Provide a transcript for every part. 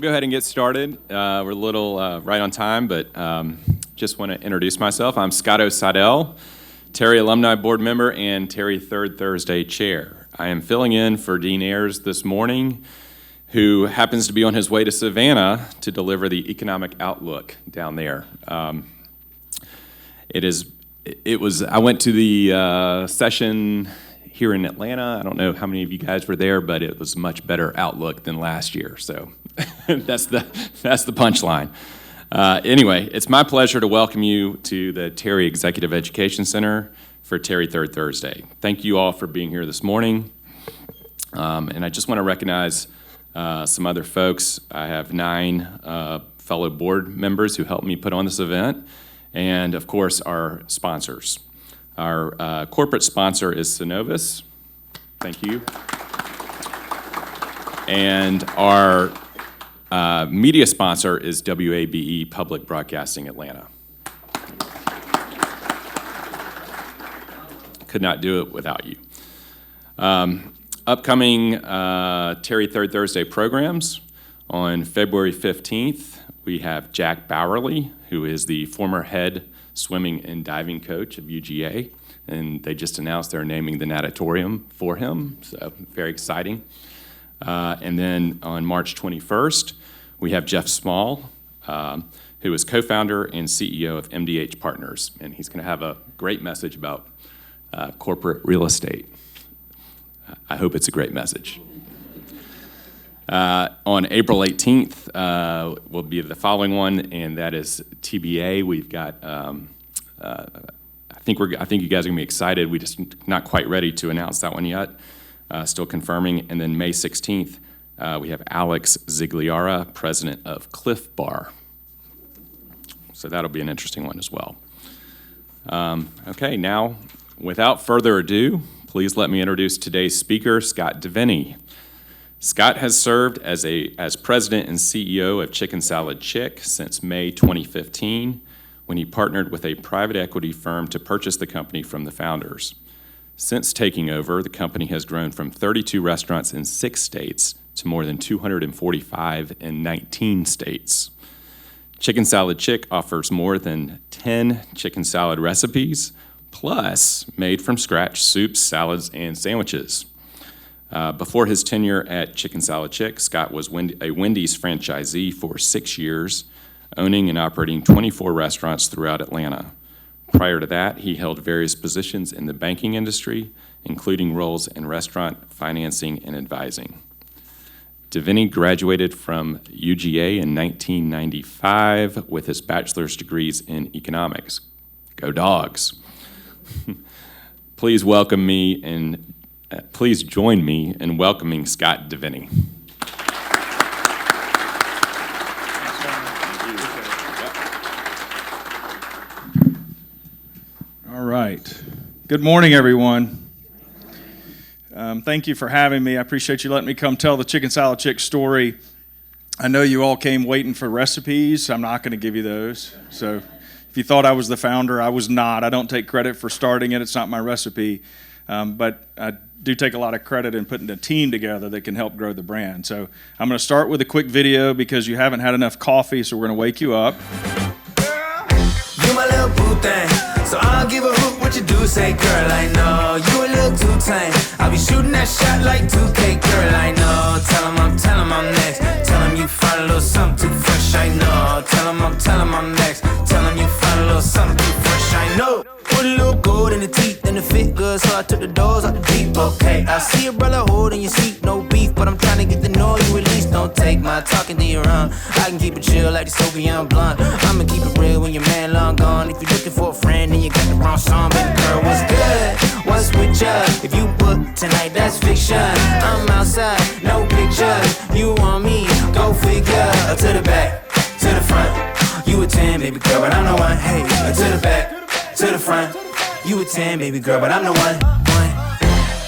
we'll go ahead and get started. We're a little right on time, but just want to introduce myself. I'm Scott O'Sidell, Terry Alumni Board Member and Terry Third Thursday Chair. I am filling in for Dean Ayers this morning, who happens to be on his way to Savannah to deliver the economic outlook down there. I went to the session here in Atlanta. I don't know how many of you guys were there, but it was a much better outlook than last year. So that's the punchline. Anyway, it's my pleasure to welcome you to the Terry Executive Education Center for Terry Third Thursday. Thank you all for being here this morning. And I just want to recognize some other folks. I have 9 fellow board members who helped me put on this event, and of course our sponsors. Our corporate sponsor is Synovus. Thank you. And our media sponsor is WABE Public Broadcasting Atlanta. Could not do it without you. Upcoming Terry Third Thursday programs. On February 15th, we have Jack Bowerly, who is the former head swimming and diving coach of UGA, and they just announced they're naming the natatorium for him, so very exciting. And then on March 21st, we have Jeff Small, who is co-founder and CEO of MDH Partners, and he's going to have a great message about corporate real estate. I hope it's a great message. On April 18th will be the following one, and that is TBA. We've got, I think you guys are gonna be excited. We just not quite ready to announce that one yet. Still confirming. And then May 16th, we have Alex Zigliara, president of Cliff Bar. So that'll be an interesting one as well. Okay, now, without further ado, please let me introduce today's speaker, Scott Deviney. Scott has served as president and CEO of Chicken Salad Chick since May 2015, when he partnered with a private equity firm to purchase the company from the founders. Since taking over, the company has grown from 32 restaurants in 6 states to more than 245 in 19 states. Chicken Salad Chick offers more than 10 chicken salad recipes, plus made-from-scratch soups, salads, and sandwiches. Before his tenure at Chicken Salad Chick, Scott was a Wendy's franchisee for 6 years, owning and operating 24 restaurants throughout Atlanta. Prior to that, he held various positions in the banking industry, including roles in restaurant financing and advising. Deviney graduated from UGA in 1995 with his bachelor's degrees in economics. Go Dogs! Please join me in welcoming Scott Deviney. All right. Good morning, everyone. Thank you for having me. I appreciate you letting me come tell the Chicken Salad Chick story. I know you all came waiting for recipes. I'm not going to give you those. So if you thought I was the founder, I was not. I don't take credit for starting it. It's not my recipe. But I do take a lot of credit in putting a team together that can help grow the brand. So I'm going to start with a quick video because you haven't had enough coffee, so we're going to wake you up. You my little boo thing, so I'll give a hoot what you do. Say, girl, I know you a little too tame. I'll be shooting that shot like 2K, girl, I know. Tell him I'm next. Tell him you find a little something too fresh, I know. Tell him I'm next. Tell him you find a little something too fresh, I know. Put a little gold in the teeth and the fit good, so I took the doors out the deep. Okay, I see a brother holding your seat, no beef, but I'm trying to get to know you at least. Don't take my talking to your own. I can keep it chill like the Soviet blunt. I'ma keep it real when your man long gone. If you're looking for a friend, then you got the wrong song. Baby girl, what's good? What's with ya? If you book tonight, that's fiction. I'm outside, no pictures. You want me? Go figure. To the back, to the front. You a 10, baby girl, but I'm the one. Hey, to the back. To the front, you a 10, baby girl, but I'm the one.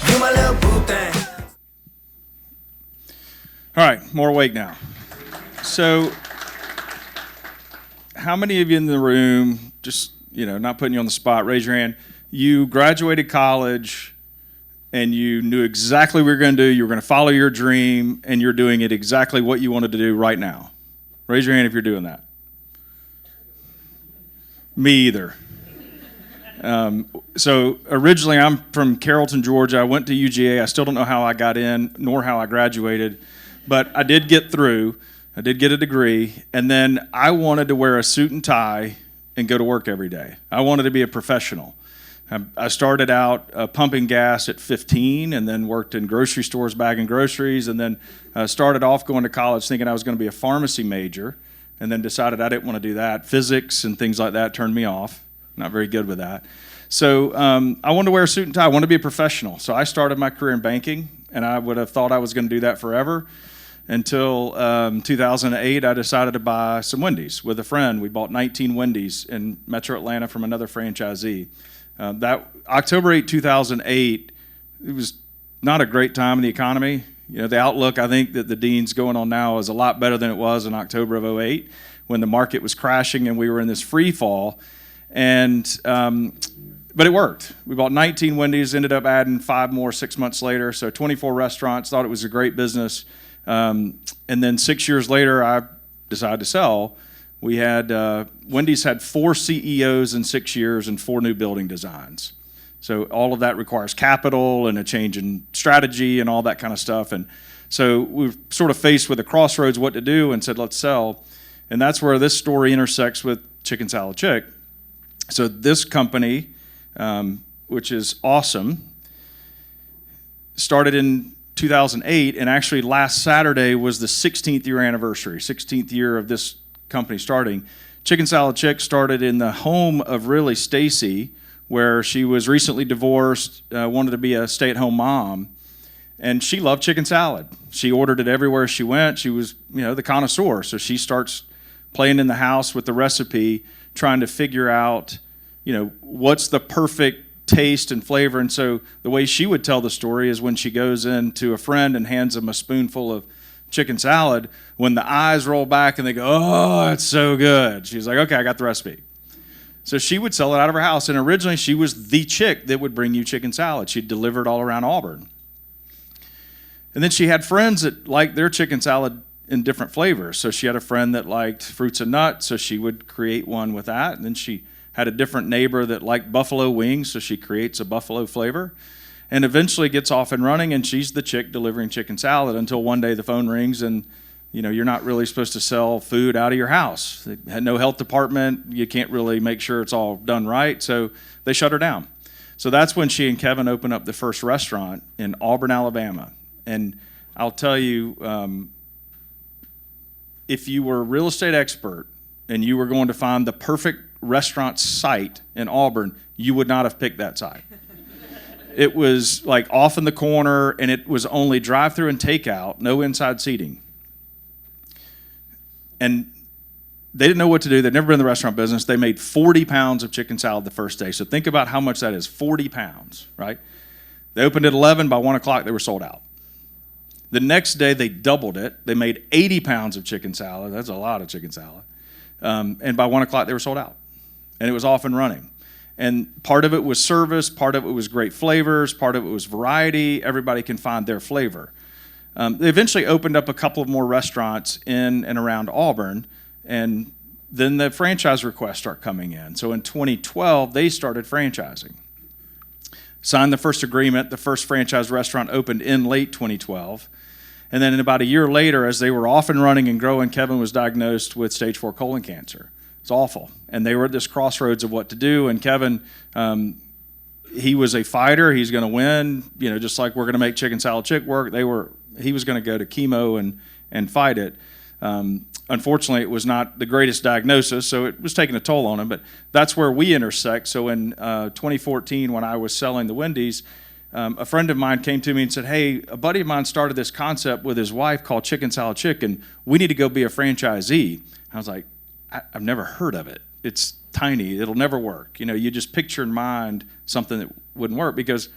You my little boo thing. All right, more awake now. So, how many of you in the room, just, not putting you on the spot, raise your hand. You graduated college and you knew exactly what you were going to do, you were going to follow your dream, and you're doing it exactly what you wanted to do right now? Raise your hand if you're doing that. Me either. So originally, I'm from Carrollton, Georgia. I went to UGA. I still don't know how I got in, nor how I graduated, but I did get through. I did get a degree, and then I wanted to wear a suit and tie and go to work every day. I wanted to be a professional. I started out pumping gas at 15, and then worked in grocery stores bagging groceries, and then started off going to college thinking I was going to be a pharmacy major, and then decided I didn't want to do that. Physics and things like that turned me off. Not very good with that. So I wanted to wear a suit and tie. I wanted to be a professional. So I started my career in banking, and I would have thought I was going to do that forever until 2008. I decided to buy some Wendy's with a friend. We bought 19 Wendy's in Metro Atlanta from another franchisee. That October 8, 2008, it was not a great time in the economy. You know, the outlook, I think, that the Dean's going on now is a lot better than it was in October of 08 when the market was crashing and we were in this free fall. And but it worked. We bought 19 Wendy's, ended up adding 5 more 6 months later, so 24 restaurants, thought it was a great business. And then 6 years later, I decided to sell. We had, Wendy's had 4 CEOs in 6 years and 4 new building designs. So all of that requires capital and a change in strategy and all that kind of stuff. And so we were sort of faced with a crossroads what to do and said, let's sell. And that's where this story intersects with Chicken Salad Chick. So this company, which is awesome, started in 2008, and actually last Saturday was the 16th year anniversary, 16th year of this company starting. Chicken Salad Chick started in the home of really Stacy, where she was recently divorced, wanted to be a stay-at-home mom, and she loved chicken salad. She ordered it everywhere she went. She was, the connoisseur, so she starts playing in the house with the recipe, trying to figure out, what's the perfect taste and flavor. And so the way she would tell the story is when she goes in to a friend and hands them a spoonful of chicken salad, when the eyes roll back and they go, oh, it's so good. She's like, okay, I got the recipe. So she would sell it out of her house. And originally she was the chick that would bring you chicken salad. She'd deliver it all around Auburn. And then she had friends that liked their chicken salad in different flavors. So she had a friend that liked fruits and nuts, so she would create one with that. And then she had a different neighbor that liked buffalo wings, so she creates a buffalo flavor. And eventually gets off and running, and she's the chick delivering chicken salad until one day the phone rings and, you're not really supposed to sell food out of your house. They had no health department. You can't really make sure it's all done right, so they shut her down. So that's when she and Kevin opened up the first restaurant in Auburn, Alabama. And I'll tell you, if you were a real estate expert and you were going to find the perfect restaurant site in Auburn, you would not have picked that site. It was like off in the corner, and it was only drive-through and takeout, no inside seating. And they didn't know what to do. They'd never been in the restaurant business. They made 40 pounds of chicken salad the first day. So think about how much that is, 40 pounds, right? They opened at 11. By 1 o'clock, they were sold out. The next day, they doubled it. They made 80 pounds of chicken salad. That's a lot of chicken salad. And by 1 o'clock, they were sold out. And it was off and running. And part of it was service, part of it was great flavors, part of it was variety. Everybody can find their flavor. They eventually opened up a couple of more restaurants in and around Auburn, and then the franchise requests start coming in. So in 2012, they started franchising. Signed the first agreement. The first franchise restaurant opened in late 2012. And then about a year later, as they were off and running and growing, Kevin was diagnosed with stage 4 colon cancer. It's awful. And they were at this crossroads of what to do. And Kevin, he was a fighter. He's going to win, just like we're going to make Chicken Salad Chick work. He was going to go to chemo and fight it. Unfortunately, it was not the greatest diagnosis, so it was taking a toll on him. But that's where we intersect. So in 2014, when I was selling the Wendy's, a friend of mine came to me and said, hey, a buddy of mine started this concept with his wife called Chicken Salad Chick, and we need to go be a franchisee. I was like, I've never heard of it. It's tiny. It'll never work. You just picture in mind something that wouldn't work, because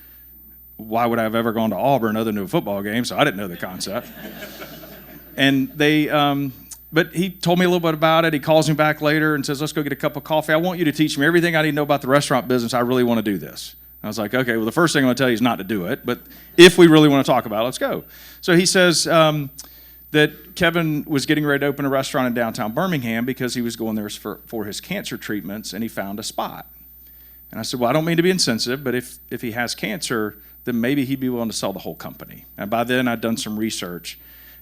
why would I have ever gone to Auburn other than to a football game? So I didn't know the concept. And but he told me a little bit about it. He calls me back later and says, let's go get a cup of coffee. I want you to teach me everything I need to know about the restaurant business. I really want to do this. I was like, okay, well, the first thing I'm going to tell you is not to do it, but if we really want to talk about it, let's go. So he says that Kevin was getting ready to open a restaurant in downtown Birmingham because he was going there for his cancer treatments, and he found a spot. And I said, well, I don't mean to be insensitive, but if he has cancer, then maybe he'd be willing to sell the whole company. And by then, I'd done some research.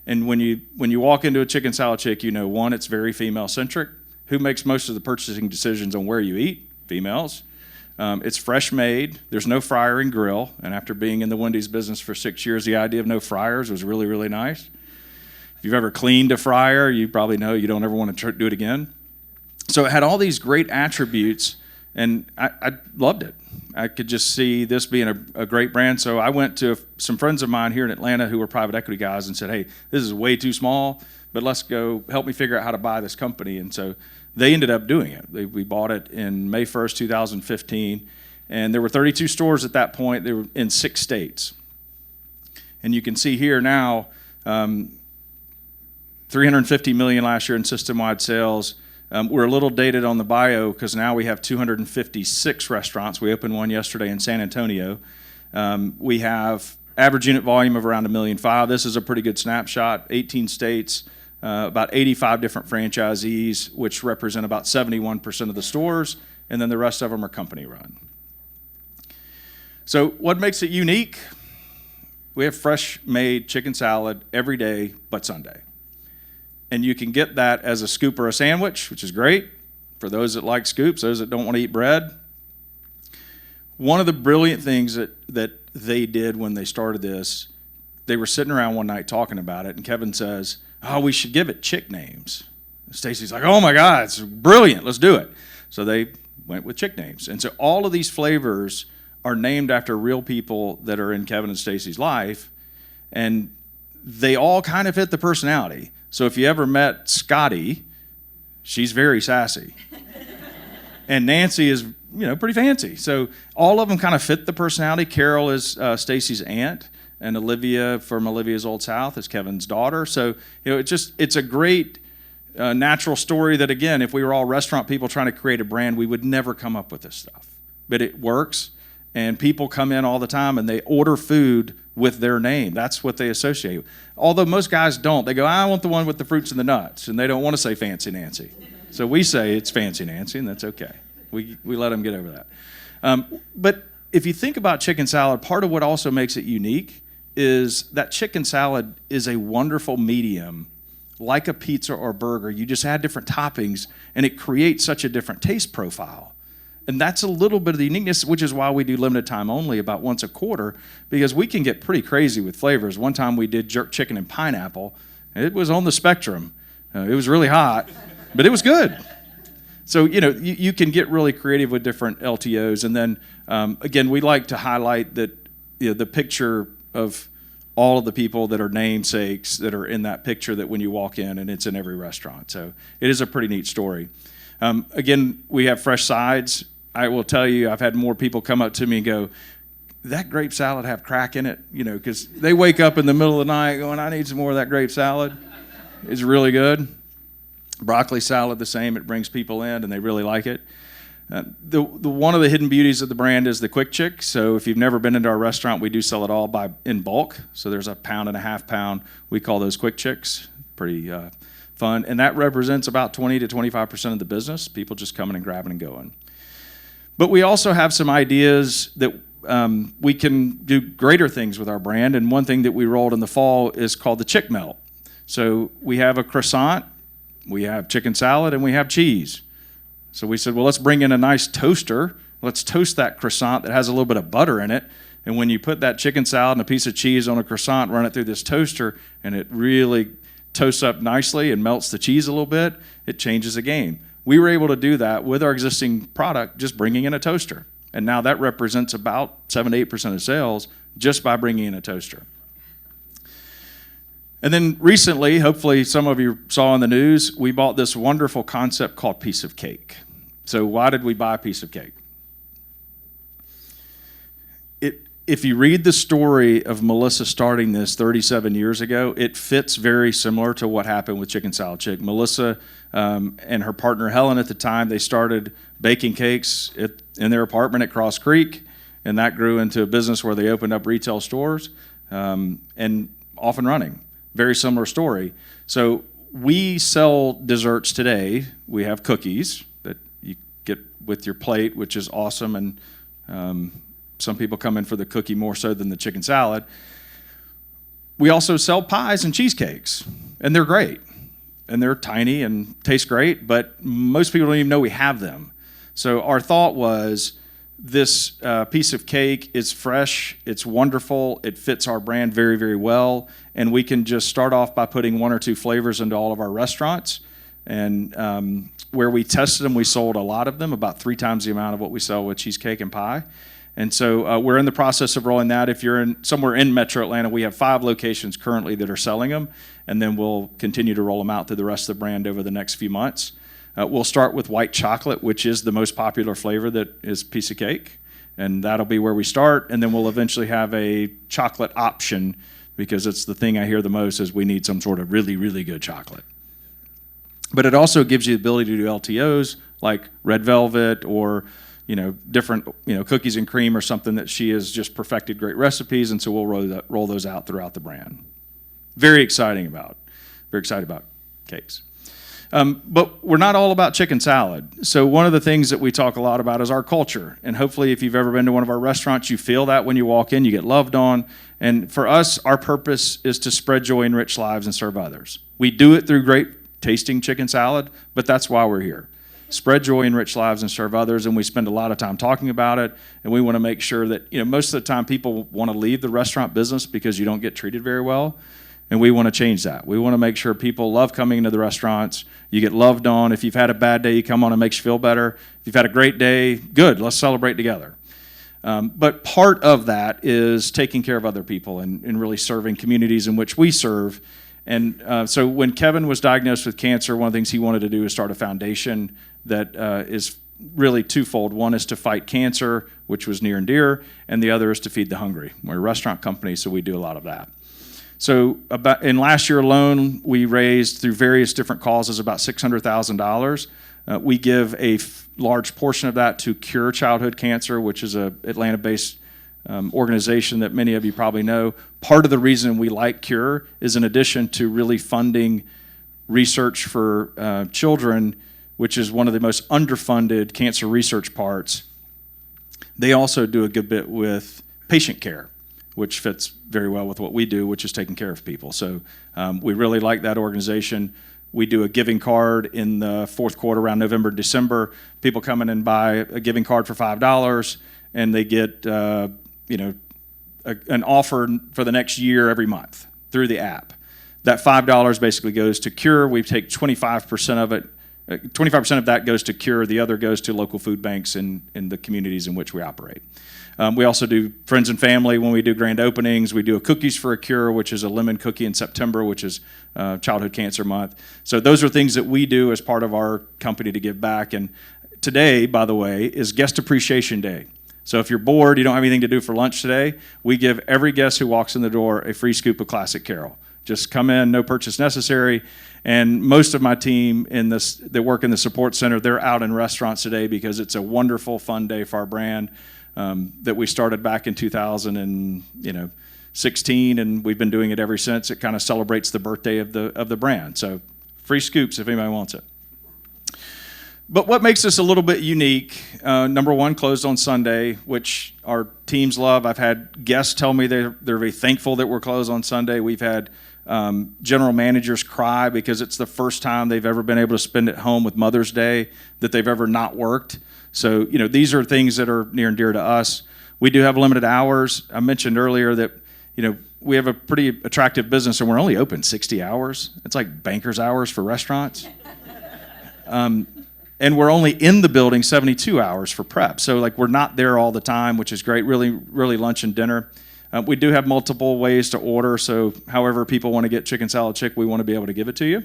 And when you walk into a Chicken Salad Chick, you know, one, it's very female-centric. Who makes most of the purchasing decisions on where you eat? Females. It's fresh made. There's no fryer and grill. And after being in the Wendy's business for 6 years, the idea of no fryers was really, really nice. If you've ever cleaned a fryer, you probably know you don't ever want to do it again. So it had all these great attributes, and I loved it. I could just see this being a great brand. So I went to some friends of mine here in Atlanta who were private equity guys and said, hey, this is way too small, but let's go help me figure out how to buy this company. And so they ended up doing it. We bought it in May 1st, 2015, and there were 32 stores at that point. They were in 6 states. And you can see here now, $350 million last year in system-wide sales. We're a little dated on the bio because now we have 256 restaurants. We opened one yesterday in San Antonio. We have average unit volume of around $1.5 million. This is a pretty good snapshot. 18 states, about 85 different franchisees, which represent about 71% of the stores, and then the rest of them are company run. So what makes it unique? We have fresh made chicken salad every day but Sunday. And you can get that as a scoop or a sandwich, which is great for those that like scoops, those that don't want to eat bread. One of the brilliant things that they did when they started this, they were sitting around one night talking about it, and Kevin says, oh, we should give it chick names. Stacy's like, oh my God, it's brilliant, let's do it. So they went with chick names. And so all of these flavors are named after real people that are in Kevin and Stacy's life, and they all kind of fit the personality. So if you ever met Scotty, she's very sassy. And Nancy is, pretty fancy. So all of them kind of fit the personality. Carol is Stacy's aunt, and Olivia from Olivia's Old South is Kevin's daughter. So, it's a great natural story that, again, if we were all restaurant people trying to create a brand, we would never come up with this stuff. But it works, and people come in all the time and they order food with their name. That's what they associate with. Although most guys don't. They go, I want the one with the fruits and the nuts, and they don't want to say Fancy Nancy. So we say it's Fancy Nancy, and that's okay. We let them get over that. But if you think about chicken salad, part of what also makes it unique is that chicken salad is a wonderful medium, like a pizza or burger. You just add different toppings, and it creates such a different taste profile. And that's a little bit of the uniqueness, which is why we do limited time only, about once a quarter, because we can get pretty crazy with flavors. One time we did jerk chicken and pineapple. It was on the spectrum. It was really hot, but it was good. So, you can get really creative with different LTOs. And then, again, we like to highlight that the picture of all of the people that are namesakes that are in that picture that when you walk in, and it's in every restaurant. So it is a pretty neat story. Again, we have fresh sides. I will tell you, I've had more people come up to me and go, that grape salad have crack in it? Because they wake up in the middle of the night going, I need some more of that grape salad. It's really good. Broccoli salad, the same. It brings people in, and they really like it. The one of the hidden beauties of the brand is the Quick Chick. So if you've never been into our restaurant, we do sell it all in bulk. So there's a pound and a half pound. We call those Quick Chicks. Pretty fun. And that represents about 20 to 25% of the business, people just coming and grabbing and going. But we also have some ideas that we can do greater things with our brand. And one thing that we rolled in the fall is called the Chick Melt. So we have a croissant, we have chicken salad, and we have cheese. So we said, well, let's bring in a nice toaster. Let's toast that croissant that has a little bit of butter in it. And when you put that chicken salad and a piece of cheese on a croissant, run it through this toaster, and it really toasts up nicely and melts the cheese a little bit, it changes the game. We were able to do that with our existing product, just bringing in a toaster. And now that represents about 7 to 8% of sales just by bringing in a toaster. And then recently, hopefully some of you saw in the news, we bought this wonderful concept called Piece of Cake. So why did we buy Piece of Cake? If you read the story of Melissa starting this 37 years ago, it fits very similar to what happened with Chicken Salad Chick. Melissa and her partner Helen at the time, they started baking cakes in their apartment at Cross Creek, and that grew into a business where they opened up retail stores and off and running. Very similar story. So we sell desserts today. We have cookies that you get with your plate, which is awesome, and some people come in for the cookie more so than the chicken salad. We also sell pies and cheesecakes, and they're great, and they're tiny and taste great, but most people don't even know we have them. So our thought was, this piece of cake is fresh, it's wonderful, it fits our brand very, very well, and we can just start off by putting 1 or 2 flavors into all of our restaurants. And where we tested them, we sold a lot of them, about 3 times the amount of what we sell with cheesecake and pie. And so we're in the process of rolling that. If you're somewhere in Metro Atlanta, we have 5 locations currently that are selling them, and then we'll continue to roll them out to the rest of the brand over the next few months. We'll start with white chocolate, which is the most popular flavor that is piece of cake, and that'll be where we start. And then we'll eventually have a chocolate option, because it's the thing I hear the most is we need some sort of really, really good chocolate. But it also gives you the ability to do LTOs like red velvet or different, cookies and cream or something that she has just perfected great recipes, and so we'll roll those out throughout the brand. Very excited about cakes. But we're not all about chicken salad. So one of the things that we talk a lot about is our culture. And hopefully if you've ever been to one of our restaurants, you feel that when you walk in, you get loved on. And for us, our purpose is to spread joy, enrich lives, and serve others. We do it through great tasting chicken salad, but that's why we're here. Spread joy, enrich lives, and serve others, and we spend a lot of time talking about it, and we want to make sure that, most of the time people want to leave the restaurant business because you don't get treated very well, and we want to change that. We want to make sure people love coming into the restaurants, you get loved on. If you've had a bad day, you come on, and it makes you feel better. If you've had a great day, good, let's celebrate together. But part of that is taking care of other people and really serving communities in which we serve. And so when Kevin was diagnosed with cancer, one of the things he wanted to do is start a foundation that is really twofold. One is to fight cancer, which was near and dear, and the other is to feed the hungry. We're a restaurant company, so we do a lot of that. So in last year alone, we raised through various different causes about $600,000. We give a large portion of that to Cure Childhood Cancer, which is a Atlanta-based organization that many of you probably know. Part of the reason we like Cure is in addition to really funding research for children, which is one of the most underfunded cancer research parts, they also do a good bit with patient care, which fits very well with what we do, which is taking care of people. So we really like that organization. We do a giving card in the fourth quarter around November, December. People come in and buy a giving card for $5, and they get an offer for the next year every month through the app. That $5 basically goes to Cure. We take 25% of it. 25% of that goes to Cure. The other goes to local food banks in the communities in which we operate. We also do friends and family when we do grand openings. We do a Cookies for a Cure, which is a lemon cookie in September, which is Childhood Cancer Month. So those are things that we do as part of our company to give back. And today, by the way, is Guest Appreciation Day. So if you're bored, you don't have anything to do for lunch today, we give every guest who walks in the door a free scoop of Classic Carol. Just come in, no purchase necessary. And most of my team that work in the support center, they're out in restaurants today because it's a wonderful, fun day for our brand that we started back in 2016, and we've been doing it ever since. It kind of celebrates the birthday of the brand. So free scoops if anybody wants it. But what makes us a little bit unique, number one, closed on Sunday, which our teams love. I've had guests tell me they're very thankful that we're closed on Sunday. We've had general managers cry because it's the first time they've ever been able to spend at home with Mother's Day that they've ever not worked. So, these are things that are near and dear to us. We do have limited hours. I mentioned earlier that, we have a pretty attractive business and we're only open 60 hours. It's like banker's hours for restaurants. And we're only in the building 72 hours for prep. So we're not there all the time, which is great, really, really lunch and dinner. We do have multiple ways to order. So however people want to get chicken salad chick, we want to be able to give it to you.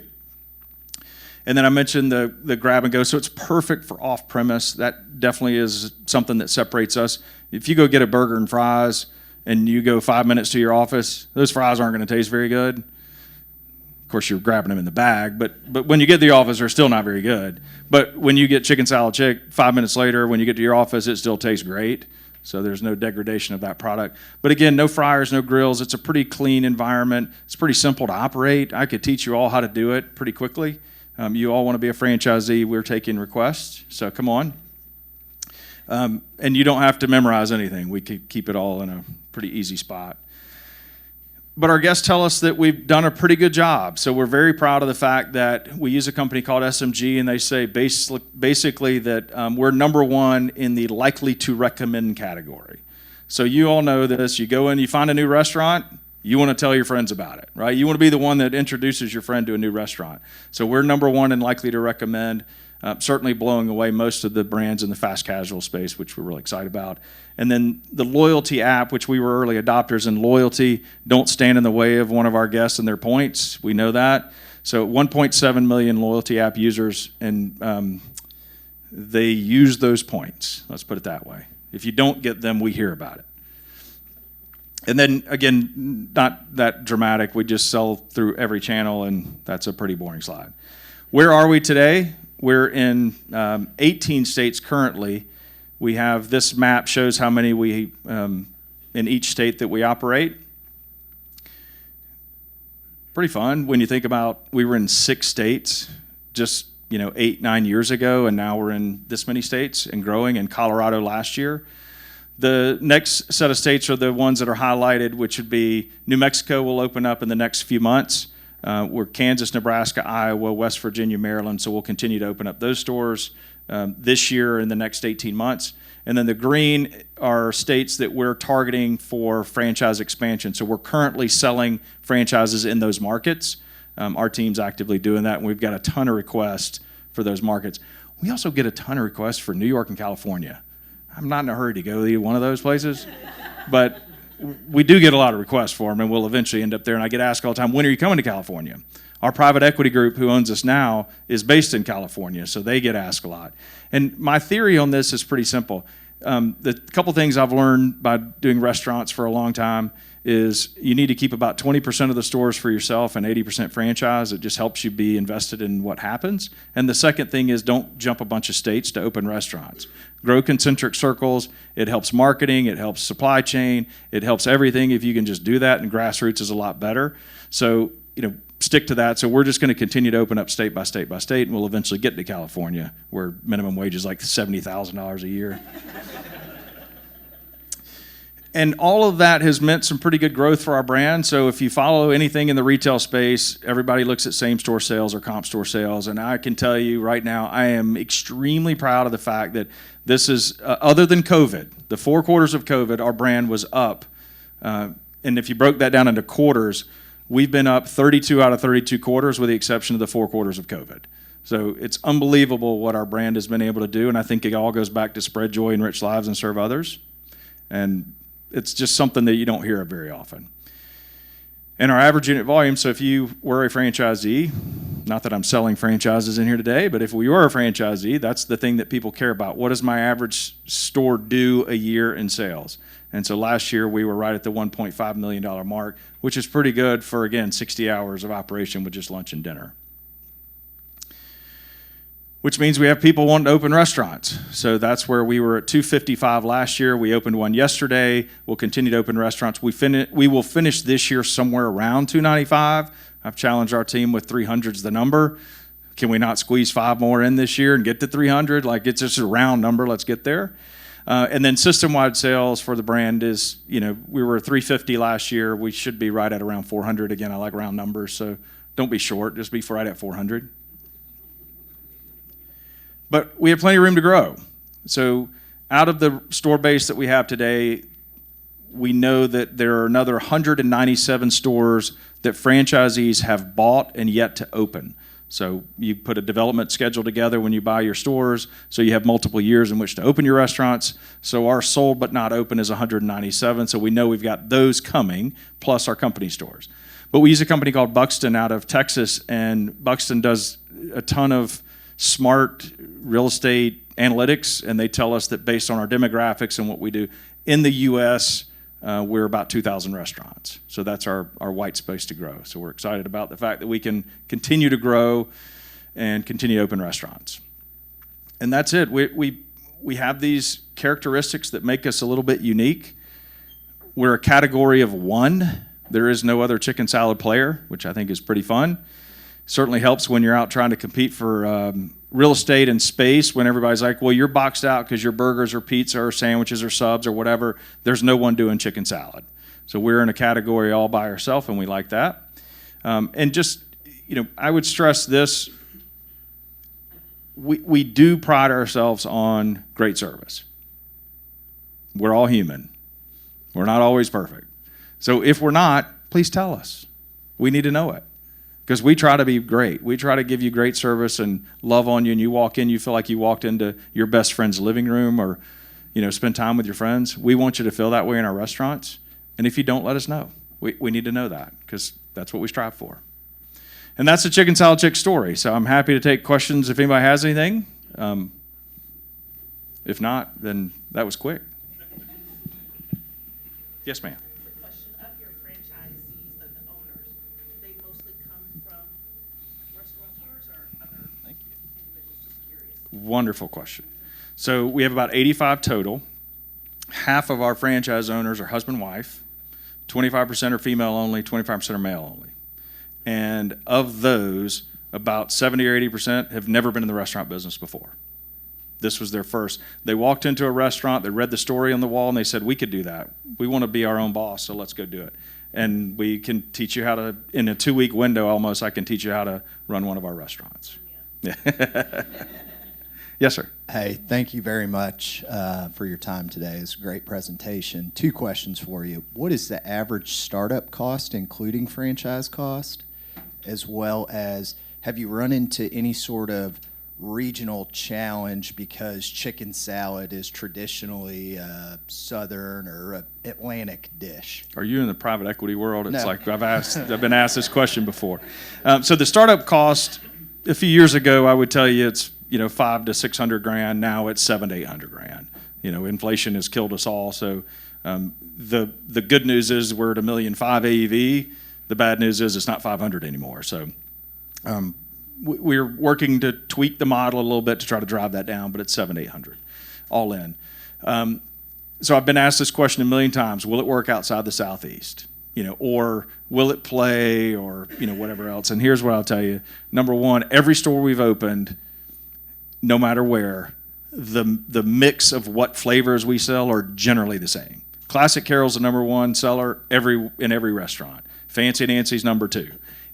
And then I mentioned the grab and go. So it's perfect for off premise. That definitely is something that separates us. If you go get a burger and fries and you go 5 minutes to your office, those fries aren't going to taste very good. Of course, you're grabbing them in the bag, but when you get to the office, they're still not very good. But when you get chicken salad chick, 5 minutes later, when you get to your office, it still tastes great. So there's no degradation of that product. But again, no fryers, no grills. It's a pretty clean environment. It's pretty simple to operate. I could teach you all how to do it pretty quickly. You all want to be a franchisee. We're taking requests, so come on. And you don't have to memorize anything. We could keep it all in a pretty easy spot. But our guests tell us that we've done a pretty good job. So we're very proud of the fact that we use a company called SMG, and they say basically that we're number one in the likely to recommend category. So you all know this. You go in, you find a new restaurant, you want to tell your friends about it, right? You want to be the one that introduces your friend to a new restaurant. So we're number one in likely to recommend. Certainly blowing away most of the brands in the fast casual space, which we're really excited about. And then the loyalty app, which we were early adopters in loyalty, don't stand in the way of one of our guests and their points. We know that. So 1.7 million loyalty app users, and they use those points. Let's put it that way. If you don't get them, we hear about it. And then, again, not that dramatic. We just sell through every channel, and that's a pretty boring slide. Where are we today? We're in 18 states currently. We have this map shows how many we in each state that we operate. Pretty fun when you think about we were in 6 states just 8-9 years ago, and now we're in this many states and growing. In Colorado last year. The next set of states are the ones that are highlighted, which would be New Mexico will open up in the next few months. We're Kansas, Nebraska, Iowa, West Virginia, Maryland, so we'll continue to open up those stores this year in the next 18 months. And then the green are states that we're targeting for franchise expansion. So we're currently selling franchises in those markets. Our team's actively doing that, and we've got a ton of requests for those markets. We also get a ton of requests for New York and California. I'm not in a hurry to go to either one of those places, but we do get a lot of requests for them, and we'll eventually end up there. And I get asked all the time, when are you coming to California? Our private equity group who owns us now is based in California, so they get asked a lot. And my theory on this is pretty simple. The couple things I've learned by doing restaurants for a long time is you need to keep about 20% of the stores for yourself and 80% franchise. It just helps you be invested in what happens. And the second thing is don't jump a bunch of states to open restaurants. Grow concentric circles. It helps marketing. It helps supply chain. It helps everything if you can just do that, and grassroots is a lot better. So, stick to that. So we're just going to continue to open up state by state by state, and we'll eventually get to California where minimum wage is like $70,000 a year. And all of that has meant some pretty good growth for our brand. So if you follow anything in the retail space, everybody looks at same-store sales or comp store sales. And I can tell you right now, I am extremely proud of the fact that this is, other than COVID, the 4 quarters of COVID, our brand was up. And if you broke that down into quarters, we've been up 32 out of 32 quarters with the exception of the 4 quarters of COVID. So it's unbelievable what our brand has been able to do. And I think it all goes back to spread joy, enrich lives, and serve others. And it's just something that you don't hear very often. And our average unit volume, so if you were a franchisee, not that I'm selling franchises in here today, but if we were a franchisee, that's the thing that people care about. What does my average store do a year in sales? And so last year we were right at the $1.5 million mark, which is pretty good for, again, 60 hours of operation with just lunch and dinner. Which means we have people wanting to open restaurants. So that's where we were at 255 last year. We opened one yesterday. We'll continue to open restaurants. We will finish this year somewhere around 295. I've challenged our team with 300's the number. Can we not squeeze 5 more in this year and get to 300? Like, it's just a round number. Let's get there. And then system-wide sales for the brand is, we were 350 last year. We should be right at around 400. Again, I like round numbers, so don't be short. Just be right at 400. But we have plenty of room to grow. So out of the store base that we have today, we know that there are another 197 stores that franchisees have bought and yet to open. So you put a development schedule together when you buy your stores, so you have multiple years in which to open your restaurants. So our sold but not open is 197, so we know we've got those coming, plus our company stores. But we use a company called Buxton out of Texas, and Buxton does a ton of smart real estate analytics, and they tell us that based on our demographics and what we do in the U.S., we're about 2,000 restaurants. So that's our white space to grow. So we're excited about the fact that we can continue to grow and continue to open restaurants. And that's it. we have these characteristics that make us a little bit unique. We're a category of one. There is no other chicken salad player, which I think is pretty fun. Certainly helps when you're out trying to compete for real estate and space, when everybody's like, well, you're boxed out because your burgers or pizza or sandwiches or subs or whatever. There's no one doing chicken salad. So we're in a category all by ourselves, and we like that. And just, I would stress this. We do pride ourselves on great service. We're all human. We're not always perfect. So if we're not, please tell us. We need to know it. Because we try to be great. We try to give you great service and love on you, and you walk in, you feel like you walked into your best friend's living room or, spend time with your friends. We want you to feel that way in our restaurants. And if you don't, let us know. We need to know that, because that's what we strive for. And that's the Chicken Salad Chick story. So I'm happy to take questions if anybody has anything. If not, then that was quick. Yes, ma'am. Question of your franchisees, the owners, do they mostly come from restaurateurs or other individuals? Just curious. Wonderful question. So we have about 85 total. Half of our franchise owners are husband-wife. 25% are female only, 25% are male only. And of those, about 70 or 80% have never been in the restaurant business before. This was their first. They walked into a restaurant, they read the story on the wall, and they said, we could do that. We want to be our own boss, so let's go do it. And we can teach you how to, in a 2-week window almost, I can teach you how to run one of our restaurants. Yeah. Yes, sir. Hey, thank you very much for your time today. It's a great presentation. 2 questions for you. What is the average startup cost, including franchise cost, as well as have you run into any sort of regional challenge because chicken salad is traditionally a Southern or a Atlantic dish? Are you in the private equity world? It's No. like I've been asked this question before. So the startup cost a few years ago, I would tell you it's $500,000 to $600,000. Now it's $700,000 to $800,000. Inflation has killed us all. So the good news is we're at $1.5 million AUV. The bad news is it's not 500 anymore. So we're working to tweak the model a little bit to try to drive that down, but it's 700-800 all in. So I've been asked this question a million times: will it work outside the Southeast? Or will it play, or whatever else? And here's what I'll tell you: number one, every store we've opened, no matter where, the mix of what flavors we sell are generally the same. Classic Carol's the number one seller in every restaurant. Fancy Nancy's number 2.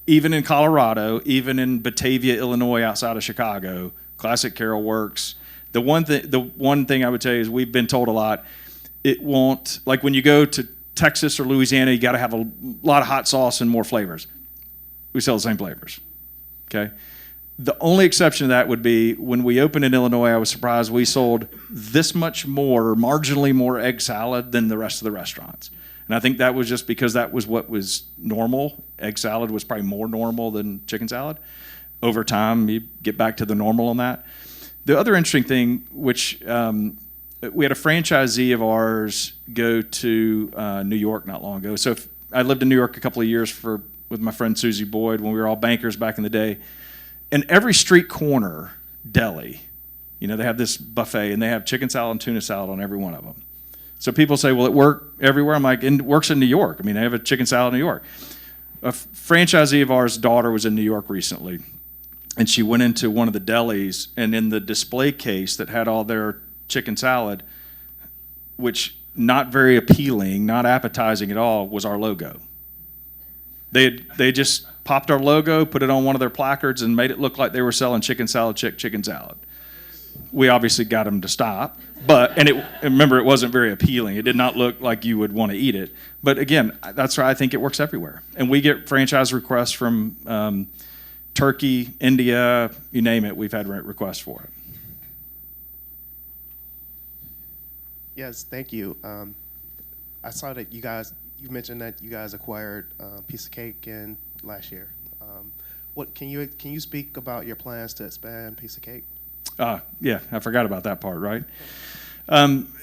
Even in Colorado, even in Batavia, Illinois, outside of Chicago, Classic Carol works. The one thing I would tell you is we've been told a lot, it won't, like when you go to Texas or Louisiana, you got to have a lot of hot sauce and more flavors. We sell the same flavors, okay? The only exception to that would be when we opened in Illinois, I was surprised we sold this much more, marginally more egg salad than the rest of the restaurants. And I think that was just because that was what was normal. Egg salad was probably more normal than chicken salad. Over time, you get back to the normal on that. The other interesting thing, which we had a franchisee of ours go to New York not long ago. So I lived in New York a couple of years with my friend Susie Boyd when we were all bankers back in the day. And every street corner deli, they have this buffet, and they have chicken salad and tuna salad on every one of them. So people say, will it work everywhere? I'm like, it works in New York. They have a chicken salad in New York. A franchisee of ours' daughter was in New York recently, and she went into one of the delis, and in the display case that had all their chicken salad, which not very appealing, not appetizing at all, was our logo. They just popped our logo, put it on one of their placards, and made it look like they were selling chicken salad chick chicken salad. We obviously got them to stop, and remember, it wasn't very appealing. It did not look like you would want to eat it. But again, that's why I think it works everywhere. And we get franchise requests from Turkey, India, you name it. We've had requests for it. Yes, thank you. I saw that you mentioned that you guys acquired Piece of Cake in last year. Can you speak about your plans to expand Piece of Cake? Yeah, I forgot about that part, right?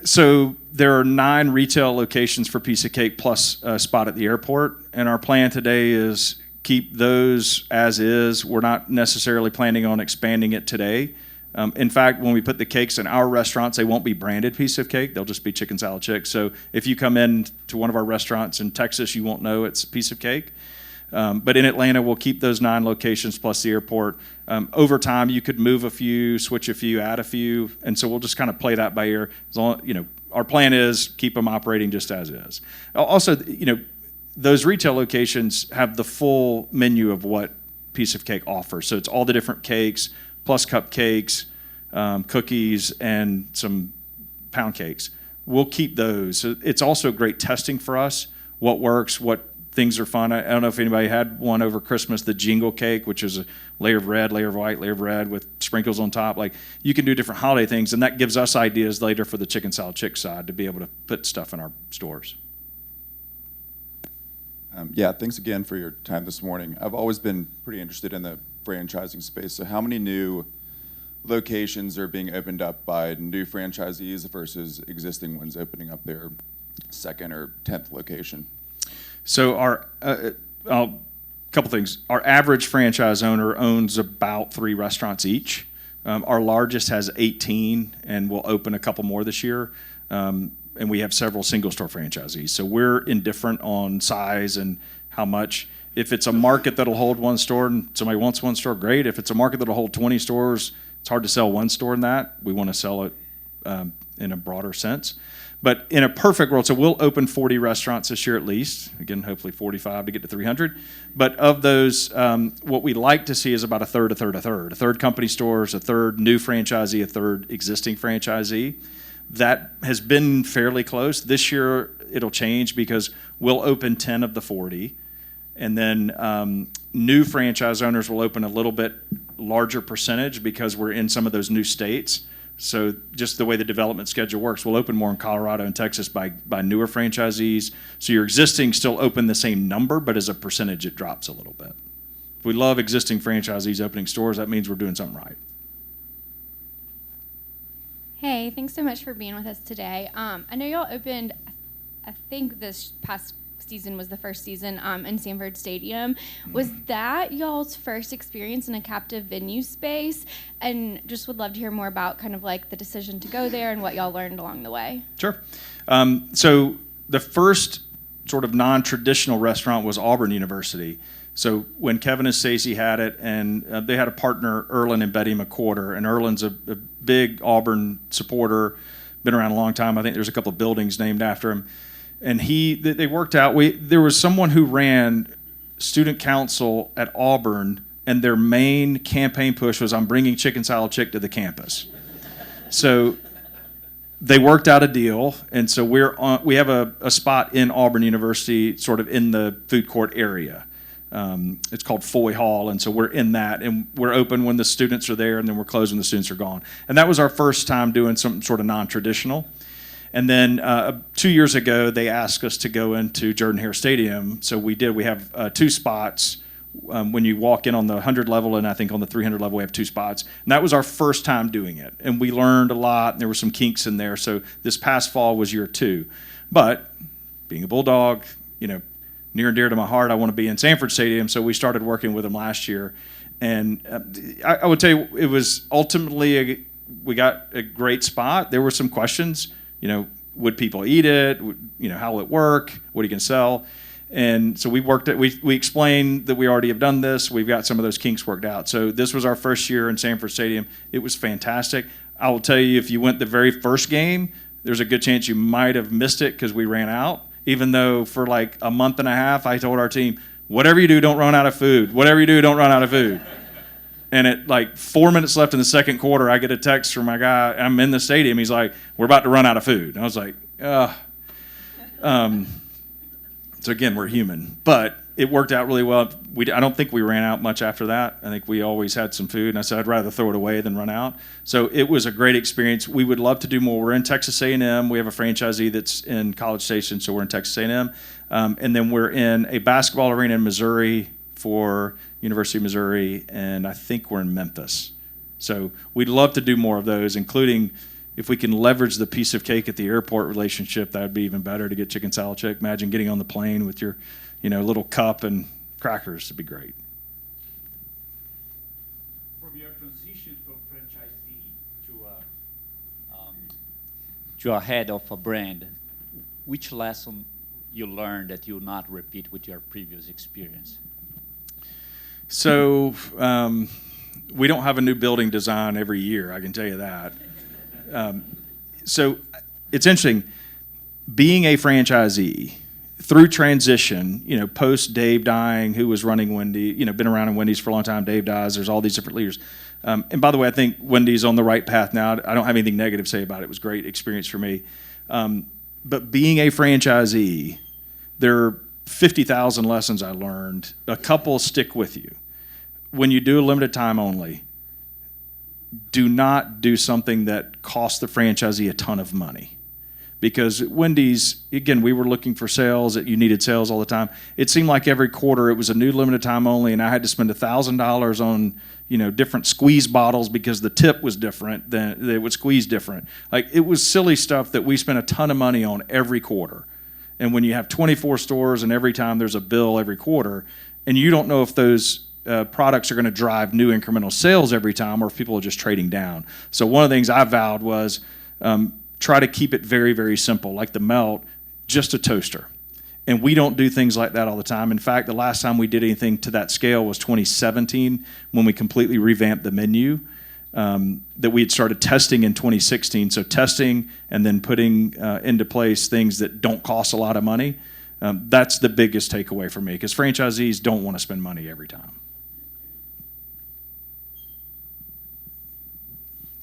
So there are 9 retail locations for Piece of Cake plus a spot at the airport, and our plan today is keep those as is. We're not necessarily planning on expanding it today. In fact, when we put the cakes in our restaurants, they won't be branded piece of cake. They'll just be chicken salad chick. So if you come in to one of our restaurants in Texas, you won't know it's a piece of cake. But in Atlanta, we'll keep those 9 locations plus the airport. Over time, you could move a few, switch a few, add a few, and so we'll just kind of play that by ear. As long, our plan is keep them operating just as is. Also, those retail locations have the full menu of what Piece of Cake offers. So it's all the different cakes, plus cupcakes, cookies, and some pound cakes. We'll keep those. So it's also great testing for us, what works, what things are fun. I don't know if anybody had one over Christmas, the jingle cake, which is a layer of red, layer of white, layer of red with sprinkles on top. Like, you can do different holiday things, and that gives us ideas later for the chicken salad chick side to be able to put stuff in our stores. Yeah, thanks again for your time this morning. I've always been pretty interested in the franchising space. So how many new locations are being opened up by new franchisees versus existing ones opening up their 2nd or 10th location? So a couple things. Our average franchise owner owns about 3 restaurants each. Our largest has 18, and we'll open a couple more this year. And we have several single-store franchisees. So we're indifferent on size and how much. If it's a market that'll hold 1 store and somebody wants 1 store, great. If it's a market that'll hold 20 stores, it's hard to sell 1 store in that. We want to sell it in a broader sense. But in a perfect world, so we'll open 40 restaurants this year at least. Again, hopefully 45 to get to 300. But of those, what we like to see is about a third. A third company stores, a third new franchisee, a third existing franchisee. That has been fairly close. This year, it'll change because we'll open 10 of the 40. And then new franchise owners will open a little bit larger percentage because we're in some of those new states. So just the way the development schedule works, we'll open more in Colorado and Texas by newer franchisees. So your existing still open the same number, but as a percentage, it drops a little bit. If we love existing franchisees opening stores, that means we're doing something right. Hey, thanks so much for being with us today. I know y'all opened, I think this past season was the first season in Sanford Stadium. Was that y'all's first experience in a captive venue space? And just would love to hear more about kind of like the decision to go there and what y'all learned along the way. Sure. So the first sort of non-traditional restaurant was Auburn University. So when Kevin and Stacey had it, and they had a partner, Erlin and Betty McQuarter, and Erlin's a big Auburn supporter, been around a long time. I think there's a couple of buildings named after him. And they worked out, there was someone who ran student council at Auburn, and their main campaign push was, I'm bringing chicken salad chick to the campus. So they worked out a deal, and so we have a spot in Auburn University, sort of in the food court area. It's called Foy Hall, and so we're in that, and we're open when the students are there, and then we're closed when the students are gone. And that was our first time doing something sort of non-traditional. And then 2 years ago, they asked us to go into Jordan-Hare Stadium, so we did. We have 2 spots. When you walk in on the 100 level, and I think on the 300 level, we have 2 spots. And that was our first time doing it, and we learned a lot, and there were some kinks in there. So this past fall was year 2. But being a Bulldog, near and dear to my heart, I want to be in Sanford Stadium, so we started working with them last year. And I would tell you, it was ultimately, we got a great spot. There were some questions, would people eat it? How will it work? What are you going to sell? And so we worked it. We explained that we already have done this. We've got some of those kinks worked out. So this was our first year in Sanford Stadium. It was fantastic. I will tell you, if you went the very first game, there's a good chance you might have missed it because we ran out. Even though for like a month and a half, I told our team, whatever you do, don't run out of food. Whatever you do, don't run out of food. And at like 4 minutes left in the second quarter, I get a text from my guy. I'm in the stadium. He's like, we're about to run out of food. And I was like, ugh. So again, we're human. But it worked out really well. I don't think we ran out much after that. I think we always had some food. And I said, I'd rather throw it away than run out. So it was a great experience. We would love to do more. We're in Texas A&M. We have a franchisee that's in College Station, so we're in Texas A&M. And then we're in a basketball arena in Missouri for University of Missouri, and I think we're in Memphis. So we'd love to do more of those, including if we can leverage the piece of cake at the airport relationship, that would be even better to get chicken salad chick. Imagine getting on the plane with your little cup and crackers. It'd be great. From your transition from franchisee you're head of a brand, which lesson you learned that you'll not repeat with your previous experience? So we don't have a new building design every year, I can tell you that. So it's interesting, being a franchisee, through transition, post Dave dying, who was running Wendy, been around in Wendy's for a long time, Dave dies, there's all these different leaders. And by the way, I think Wendy's on the right path now. I don't have anything negative to say about it. It was a great experience for me. But being a franchisee, there are 50,000 lessons I learned. A couple stick with you. When you do a limited time only, do not do something that costs the franchisee a ton of money. Because at Wendy's, again, we were looking for sales, that you needed sales all the time. It seemed like every quarter it was a new limited time only, and I had to spend $1,000 on different squeeze bottles because the tip was different, than they would squeeze different. Like, it was silly stuff that we spent a ton of money on every quarter. And when you have 24 stores and every time there's a bill every quarter, and you don't know if those products are going to drive new incremental sales every time or if people are just trading down. So one of the things I vowed was try to keep it very, very simple, like the melt, just a toaster. And we don't do things like that all the time. In fact, the last time we did anything to that scale was 2017 when we completely revamped the menu that we had started testing in 2016. So testing and then putting into place things that don't cost a lot of money. That's the biggest takeaway for me, because franchisees don't want to spend money every time.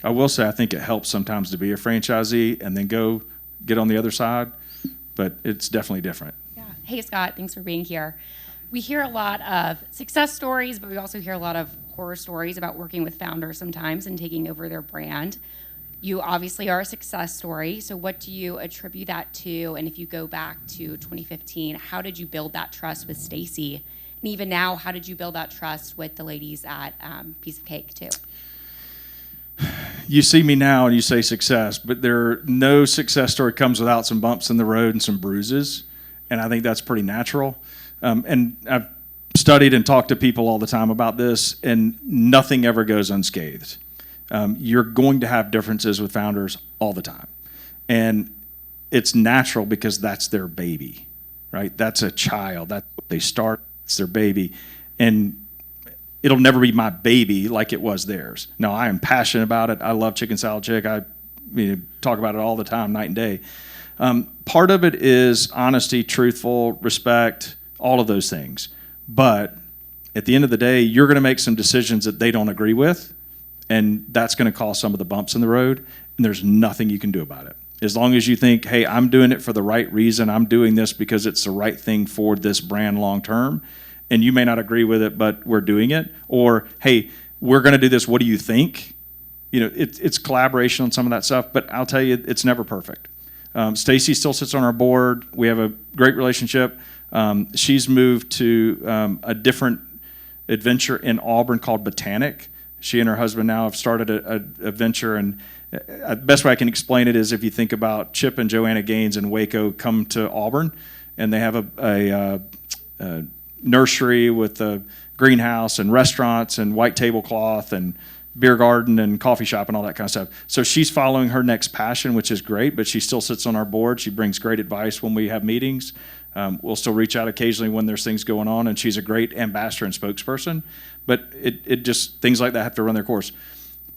I will say I think it helps sometimes to be a franchisee and then go get on the other side, but it's definitely different. Yeah. Hey, Scott, thanks for being here. We hear a lot of success stories, but we also hear a lot of horror stories about working with founders sometimes and taking over their brand. You obviously are a success story, so what do you attribute that to? And if you go back to 2015, how did you build that trust with Stacy? And even now, how did you build that trust with the ladies at Piece of Cake too? You see me now and you say success, but no success story comes without some bumps in the road and some bruises, and I think that's pretty natural. And I've studied and talked to people all the time about this, and nothing ever goes unscathed. You're going to have differences with founders all the time, and it's natural because that's their baby, right? That's a child. That's what they start. It's their baby, and it'll never be my baby like it was theirs. No, I am passionate about it. I love Chicken Salad Chick. I talk about it all the time, night and day. Part of it is honesty, truthful, respect, all of those things. But at the end of the day, you're going to make some decisions that they don't agree with, and that's going to cause some of the bumps in the road, and there's nothing you can do about it. As long as you think, hey, I'm doing it for the right reason, I'm doing this because it's the right thing for this brand long term, and you may not agree with it, but we're doing it. Or, hey, we're going to do this. What do you think? It's collaboration on some of that stuff, but I'll tell you, it's never perfect. Stacy still sits on our board. We have a great relationship. She's moved to a different adventure in Auburn called Botanic. She and her husband now have started a venture, and the best way I can explain it is if you think about Chip and Joanna Gaines in Waco come to Auburn, and they have a nursery with a greenhouse and restaurants and white tablecloth and beer garden and coffee shop and all that kind of stuff. So she's following her next passion, which is great, but she still sits on our board. She brings great advice when we have meetings. We'll still reach out occasionally when there's things going on, and she's a great ambassador and spokesperson. But it just, things like that have to run their course.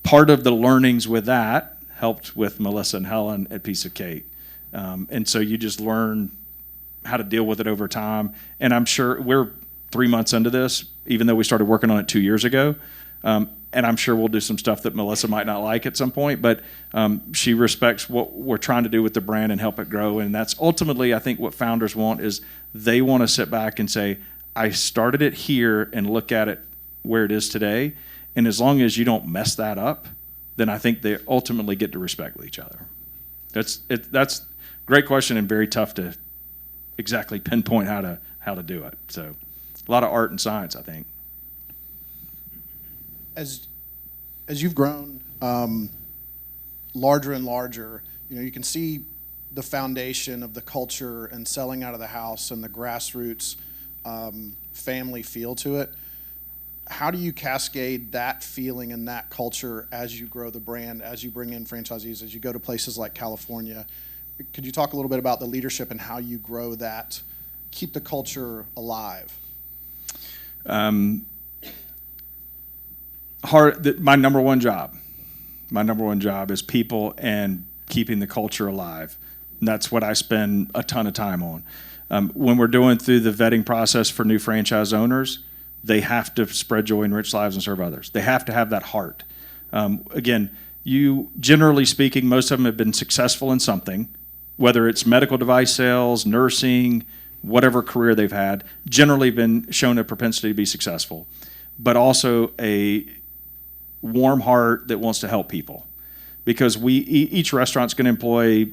Part of the learnings with that helped with Melissa and Helen at Piece of Cake. And so you just learn how to deal with it over time. And I'm sure we're 3 months into this, even though we started working on it 2 years ago. And I'm sure we'll do some stuff that Melissa might not like at some point, but she respects what we're trying to do with the brand and help it grow. And that's ultimately, I think, what founders want is they want to sit back and say, I started it here and look at it where it is today. And as long as you don't mess that up, then I think they ultimately get to respect with each other. That's a great question and very tough to exactly pinpoint how to do it. So a lot of art and science, I think. As you've grown larger and larger, you can see the foundation of the culture and selling out of the house and the grassroots family feel to it. how do you cascade that feeling and that culture as you grow the brand, as you bring in franchisees, as you go to places like California? Could you talk a little bit about the leadership and how you grow that, keep the culture alive? My number one job is people and keeping the culture alive. And that's what I spend a ton of time on. When we're doing through the vetting process for new franchise owners, they have to spread joy, enrich lives, and serve others. They have to have that heart. Again, generally speaking, most of them have been successful in something, whether it's medical device sales, nursing, whatever career they've had, generally been shown a propensity to be successful, but also a warm heart that wants to help people. Because each restaurant's going to employ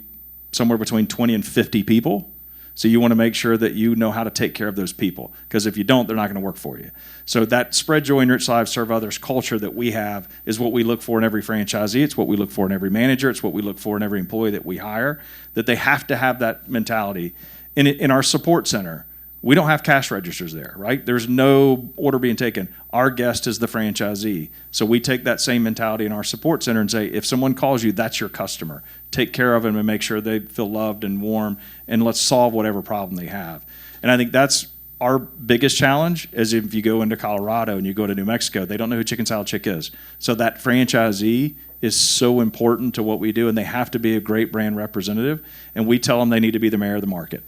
somewhere between 20 and 50 people. So you want to make sure that you know how to take care of those people, because if you don't, they're not going to work for you. So that spread joy, enrich lives, serve others culture that we have is what we look for in every franchisee. It's what we look for in every manager. It's what we look for in every employee that we hire, that they have to have that mentality. In our support center, we don't have cash registers there, right? There's no order being taken. Our guest is the franchisee. So we take that same mentality in our support center and say, if someone calls you, that's your customer. Take care of them and make sure they feel loved and warm, and let's solve whatever problem they have. And I think that's our biggest challenge, is if you go into Colorado and you go to New Mexico, they don't know who Chicken Salad Chick is. So that franchisee is so important to what we do, and they have to be a great brand representative, and we tell them they need to be the mayor of the market.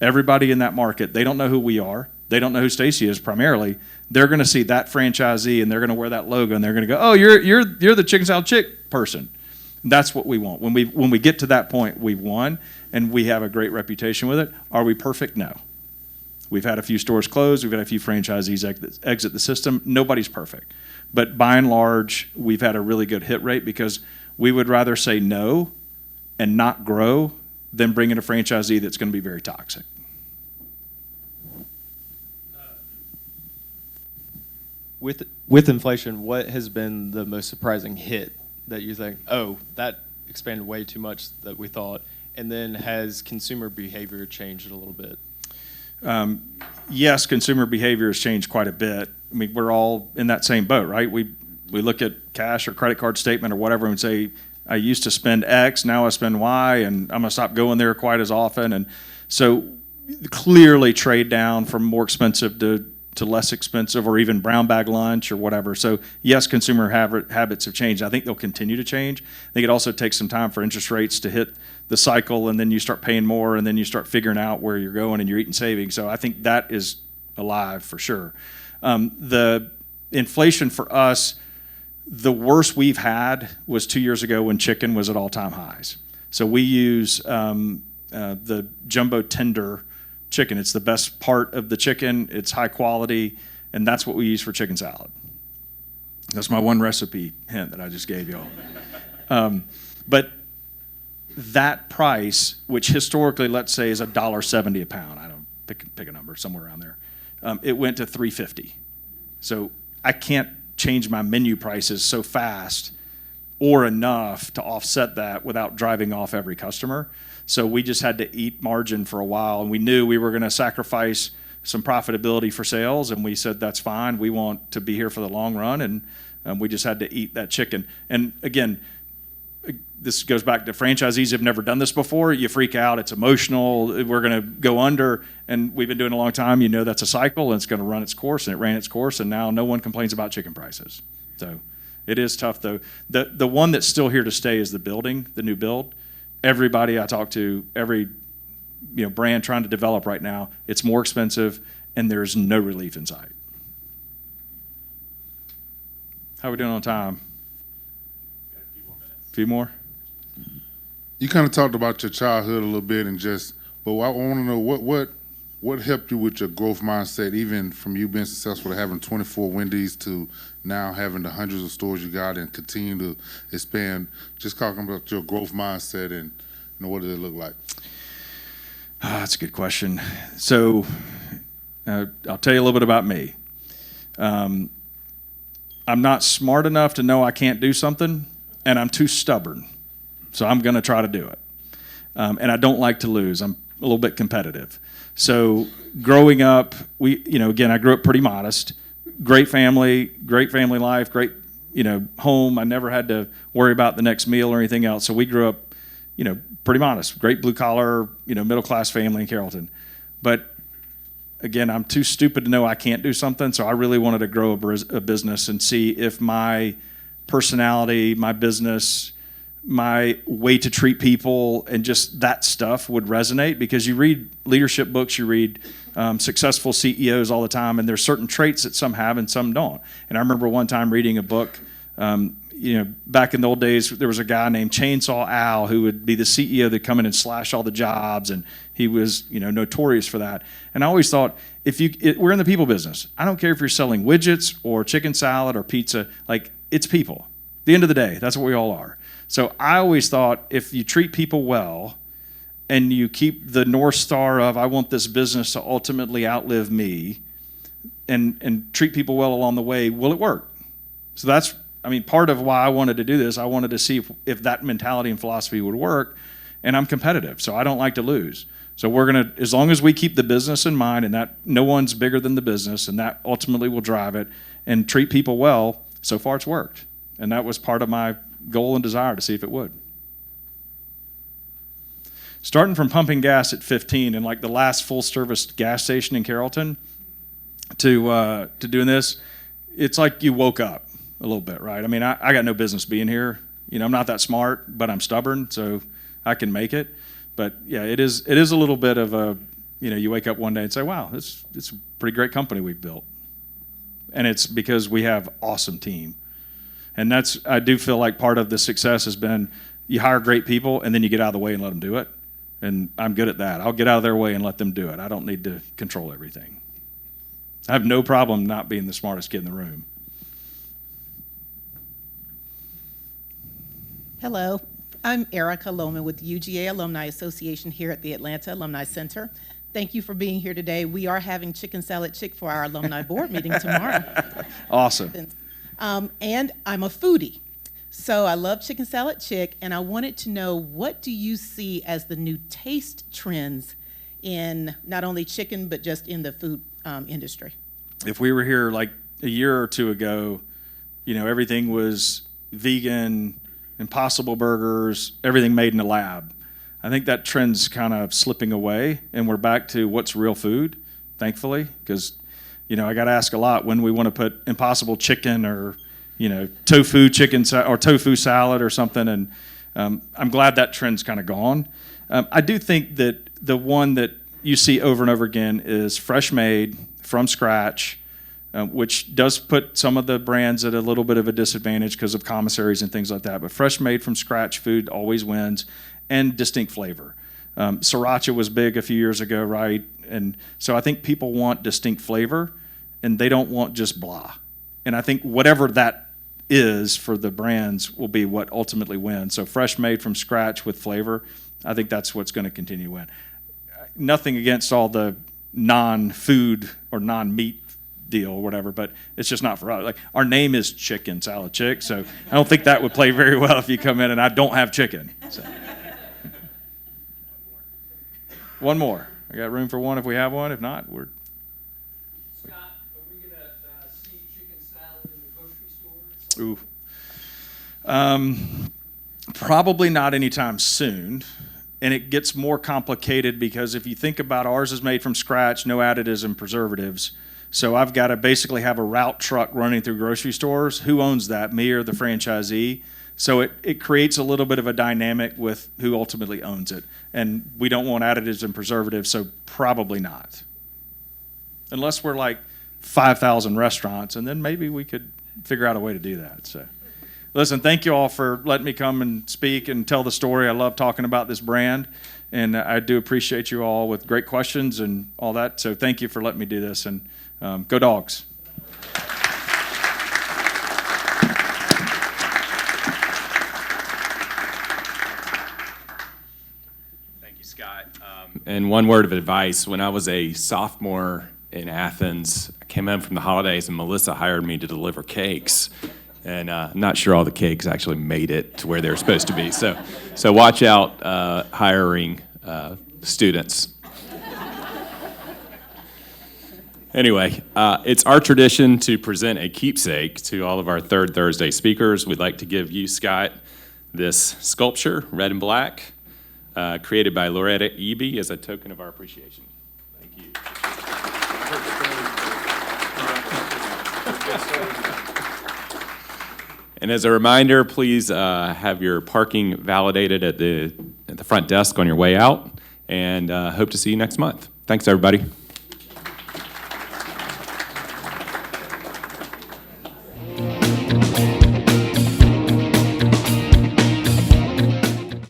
Everybody in that market, they don't know who we are. They don't know who Stacy is primarily. They're going to see that franchisee and they're going to wear that logo and they're going to go, oh, you're the Chicken Salad Chick person. That's what we want. When we get to that point, we've won and we have a great reputation with it. Are we perfect? No. We've had a few stores close. We've had a few franchisees exit the system. Nobody's perfect. But by and large, we've had a really good hit rate, because we would rather say no and not grow than bring in a franchisee that's going to be very toxic. With inflation, what has been the most surprising hit that you think, oh, that expanded way too much that we thought? And then has consumer behavior changed a little bit? Yes, consumer behavior has changed quite a bit. I mean, we're all in that same boat, right? We look at cash or credit card statement or whatever and say, I used to spend X, now I spend Y, and I'm going to stop going there quite as often. And so clearly trade down from more expensive to less expensive, or even brown bag lunch or whatever. So yes, consumer habits have changed. I think they'll continue to change. I think it also takes some time for interest rates to hit the cycle, and then you start paying more, and then you start figuring out where you're going and you're eating savings. So I think that is alive for sure. The inflation for us, the worst we've had was 2 years ago when chicken was at all-time highs. So we use the jumbo tender chicken. It's the best part of the chicken. It's high quality, and that's what we use for chicken salad. That's my one recipe hint that I just gave y'all. But that price, which historically, let's say, is $1.70 a pound. I don't pick a number somewhere around there. It went to $3.50. So I can't change my menu prices so fast or enough to offset that without driving off every customer. So we just had to eat margin for a while, and we knew we were going to sacrifice some profitability for sales, and we said that's fine. We want to be here for the long run, and we just had to eat that chicken. And again, this goes back to franchisees have never done this before. You freak out. It's emotional. We're going to go under, and we've been doing it a long time. You know that's a cycle, and it's going to run its course, and it ran its course, and now no one complains about chicken prices. So it is tough, though. The one that's still here to stay is the building, the new build. Everybody I talk to, every brand trying to develop right now, it's more expensive, and there's no relief in sight. How are we doing on time? Got a few more minutes. A few more? You kind of talked about your childhood a little bit, but I want to know what helped you with your growth mindset, even from you being successful to having 24 Wendy's to now having the hundreds of stores you got and continue to expand. Just talking about your growth mindset and what did it look like? That's a good question. So I'll tell you a little bit about me. I'm not smart enough to know I can't do something, and I'm too stubborn. So I'm going to try to do it. And I don't like to lose. I'm a little bit competitive. So growing up, again, I grew up pretty modest. great family life, great, home. I never had to worry about the next meal or anything else. So we grew up, pretty modest, great blue collar, middle class family in Carrollton. But again, I'm too stupid to know I can't do something. So I really wanted to grow a business and see if my personality, my business, my way to treat people, and just that stuff would resonate. Because you read leadership books, you read successful CEOs all the time, and there's certain traits that some have and some don't. And I remember one time reading a book, back in the old days, there was a guy named Chainsaw Al who would be the CEO that'd come in and slash all the jobs, and he was, notorious for that. And I always thought, we're in the people business. I don't care if you're selling widgets or chicken salad or pizza, like, it's people. At the end of the day, that's what we all are. So I always thought, if you treat people well and you keep the North Star of, I want this business to ultimately outlive me, and treat people well along the way, will it work? So that's, part of why I wanted to do this. I wanted to see if that mentality and philosophy would work, and I'm competitive, so I don't like to lose. So we're gonna, as long as we keep the business in mind, and that no one's bigger than the business, and that ultimately will drive it, and treat people well, so far it's worked. And that was part of my goal and desire, to see if it would. Starting from pumping gas at 15 and like the last full service gas station in Carrollton to doing this, it's like you woke up a little bit, right? I got no business being here. I'm not that smart, but I'm stubborn, so I can make it. But yeah, it is a little bit of a, you wake up one day and say, wow, it's a pretty great company we've built. And it's because we have awesome team. And I do feel like part of the success has been, you hire great people and then you get out of the way and let them do it. And I'm good at that. I'll get out of their way and let them do it. I don't need to control everything. I have no problem not being the smartest kid in the room. Hello, I'm Erica Lohman with the UGA Alumni Association here at the Atlanta Alumni Center. Thank you for being here today. We are having Chicken Salad Chick for our alumni board meeting tomorrow. Awesome. And I'm a foodie. So I love Chicken Salad Chick, and I wanted to know, what do you see as the new taste trends in not only chicken, but just in the food industry? If we were here like a year or two ago, everything was vegan, Impossible Burgers, everything made in a lab. I think that trend's kind of slipping away, and we're back to what's real food, thankfully, because, I got to ask a lot when we want to put Impossible Chicken or, tofu chicken or tofu salad or something, and I'm glad that trend's kind of gone. I do think that the one that you see over and over again is fresh made, from scratch, which does put some of the brands at a little bit of a disadvantage because of commissaries and things like that. But fresh made from scratch food always wins, and distinct flavor. Sriracha was big a few years ago, right? And so I think people want distinct flavor, and they don't want just blah. And I think whatever that is for the brands will be what ultimately wins. So fresh made from scratch with flavor, I think that's what's going to continue to win. Nothing against all the non-food or non-meat deal or whatever, but it's just not for us. Like, our name is Chicken Salad Chick, so I don't think that would play very well if you come in and I don't have chicken. So. One more. I got room for one if we have one. If not, we're. Scott, are we going to see chicken salad in the grocery stores? Probably not anytime soon. And it gets more complicated because if you think about, ours is made from scratch, no additives and preservatives. So I've got to basically have a route truck running through grocery stores. Who owns that, me or the franchisee? So it creates a little bit of a dynamic with who ultimately owns it. And we don't want additives and preservatives, so probably not. Unless we're like 5,000 restaurants, and then maybe we could figure out a way to do that. So, listen, thank you all for letting me come and speak and tell the story. I love talking about this brand, and I do appreciate you all with great questions and all that. So thank you for letting me do this, and go Dogs. And one word of advice, when I was a sophomore in Athens, I came in from the holidays and Melissa hired me to deliver cakes. And I'm not sure all the cakes actually made it to where they were supposed to be. So watch out hiring students. Anyway, it's our tradition to present a keepsake to all of our Third Thursday speakers. We'd like to give you, Scott, this sculpture, red and black, created by Loretta Eby as a token of our appreciation. Thank you. And as a reminder, please have your parking validated at the front desk on your way out, and hope to see you next month. Thanks, everybody.